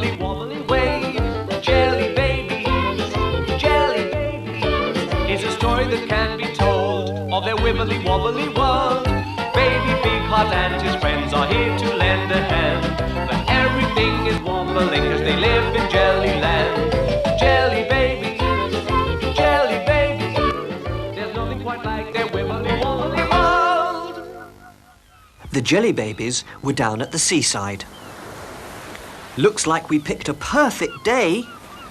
wibbly wobbly way. Jelly babies, jelly babies. Here's a story that can be told of their wibbly wobbly world. Baby Big Heart and his friends are here to lend a hand, but everything is wobbling as they live in Jelly Land. Jelly babies, jelly babies. There's nothing quite like their wibbly wobbly world. The Jelly Babies were down at the seaside. "Looks like we picked a perfect day,"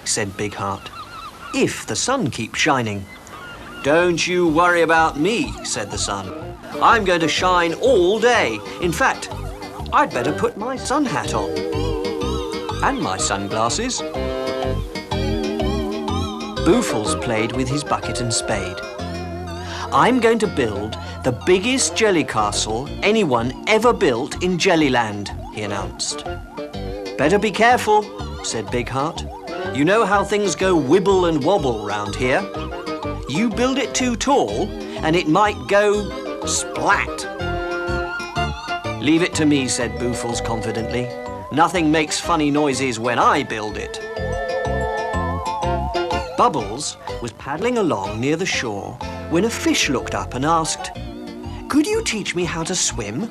said Big Heart, "if the sun keeps shining." "Don't you worry about me," said the sun. "I'm going to shine all day. In fact, I'd better put my sun hat on. And my sunglasses." Boofles played with his bucket and spade. "I'm going to build the biggest jelly castle anyone ever built in Jellyland," he announced. "Better be careful," said Big Heart. "You know how things go wibble and wobble round here. You build it too tall and it might go splat." "Leave it to me," said Boofles confidently. "Nothing makes funny noises when I build it." Bubbles was paddling along near the shore when a fish looked up and asked, "Could you teach me how to swim?"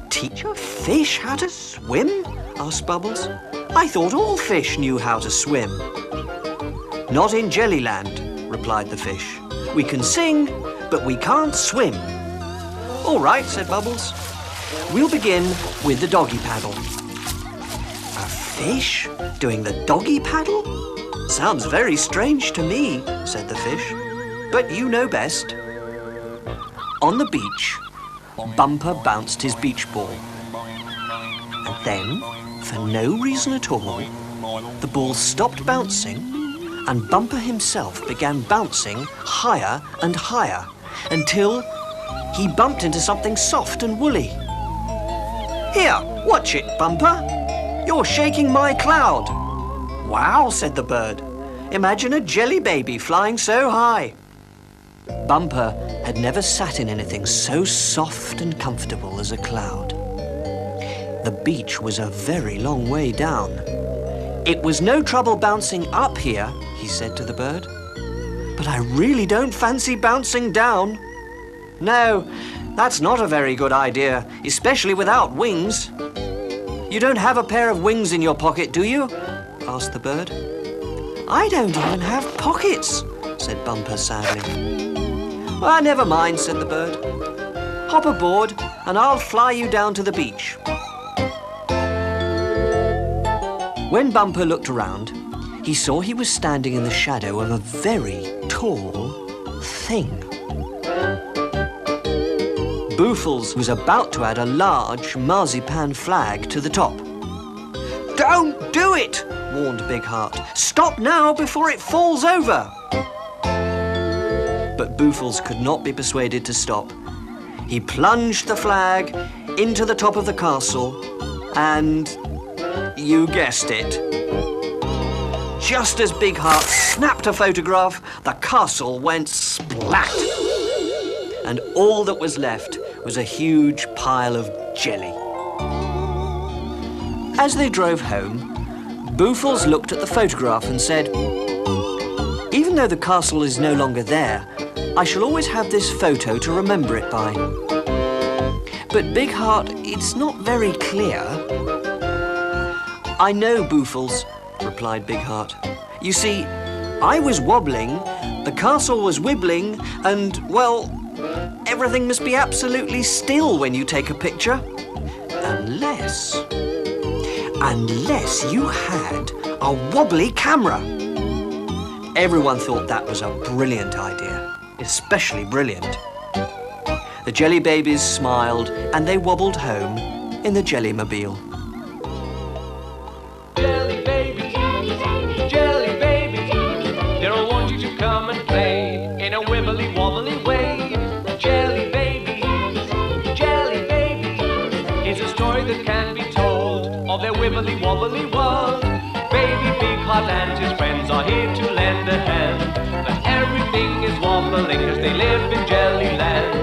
"Teach a fish how to swim?" asked Bubbles. "I thought all fish knew how to swim." "Not in Jellyland," replied the fish. "We can sing, but we can't swim." "All right," said Bubbles. "We'll begin with the doggy paddle." "A fish doing the doggy paddle? Sounds very strange to me," said the fish. "But you know best." On the beach, Bumper bounced his beach ball. And then, for no reason at all, the ball stopped bouncing and Bumper himself began bouncing higher and higher until he bumped into something soft and woolly. "Here, watch it, Bumper. You're shaking my cloud." "Wow," said the bird. "Imagine a jelly baby flying so high." Bumper had never sat in anything so soft and comfortable as a cloud. The beach was a very long way down. "It was no trouble bouncing up here," he said to the bird. "But I really don't fancy bouncing down." "No, that's not a very good idea, especially without wings." "You don't have a pair of wings in your pocket, do you?" asked the bird. "I don't even have pockets," said Bumper sadly. "Well, never mind," said the bird. "Hop aboard and I'll fly you down to the beach." When Bumper looked around, he saw he was standing in the shadow of a very tall thing. Boofles was about to add a large marzipan flag to the top. "Don't do it!" warned Big Heart. "Stop now before it falls over." But Boofles could not be persuaded to stop. He plunged the flag into the top of the castle and, you guessed it, just as Big Heart snapped a photograph, the castle went splat. And all that was left was a huge pile of jelly. As they drove home, Boofles looked at the photograph and said, "Even though the castle is no longer there, I shall always have this photo to remember it by." "But Big Heart, it's not very clear." "I know, Boofles," replied Big Heart. "You see, I was wobbling, the castle was wibbling, and, well, everything must be absolutely still when you take a picture. Unless you had a wobbly camera." Everyone thought that was a brilliant idea, especially brilliant. The Jelly Babies smiled and they wobbled home in the Jellymobile. Jelly babies, jelly babies, they all want you to come and play in a wibbly wobbly way. Jelly babies, jelly babies, here's a story that can be told of their wibbly wobbly world. Baby Big Heart and his friends are here to lend a hand, but everything is wobbling as they live in Jellyland.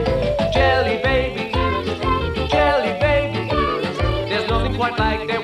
Jelly babies, there's nothing quite like their